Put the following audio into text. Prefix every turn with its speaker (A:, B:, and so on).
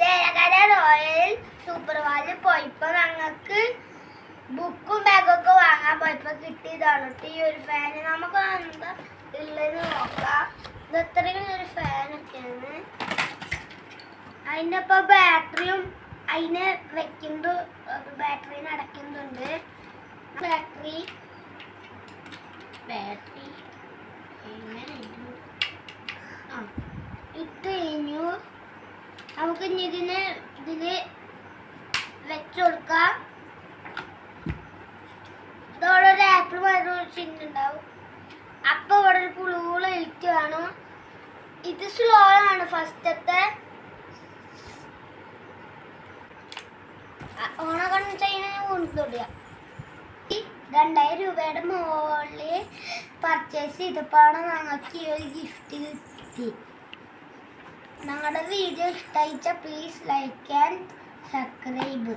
A: Chelakkara royal super മാളിൽ പോയപ്പോ ഞങ്ങൾക്ക് ബുക്കും ബാഗൊക്കെ വാങ്ങാൻ പോയപ്പോ കിട്ടിയതാണ് ഈ ഒരു ഫാന്. നമുക്ക് എന്താ ഉള്ളതെന്ന് നോക്കാം. ഇത് എത്രയും ഒരു ഫാനൊക്കെയാണ്. അതിൻ്റെ ഒപ്പം ബാറ്ററിയും അതിനെ വെക്കുന്നത് ബാറ്ററിന് അടയ്ക്കുന്നുണ്ട്. ബാറ്ററി ഇട്ട് കഴിഞ്ഞു. നമുക്ക് ഇനി ഇതില് വെച്ചു കൊടുക്കാം. ഇതോടെ ഒരു ആപ്പിൾ ചിഹ്നുണ്ടാവും. അപ്പൊ ഇവിടെ ഒരു പുളുകുള എഴുത്ത് കാണും. ഇത് സ്ലോ ആണ് ഫസ്റ്റത്തെ. ഓണക്കണ്ണ് ചെയ്യുന്ന കൊണ്ടുതൊടിയ 2000 രൂപയുടെ മുകളിൽ പർച്ചേസ് ചെയ്തപ്പോഴാണ് ഞങ്ങൾക്ക് ഈ ഒരു ഗിഫ്റ്റ് കിട്ടി. ഞങ്ങളുടെ വീഡിയോ ഇഷ്ടമായിച്ച പ്ലീസ് ലൈക്ക് ആൻഡ് സബ്സ്ക്രൈബ്.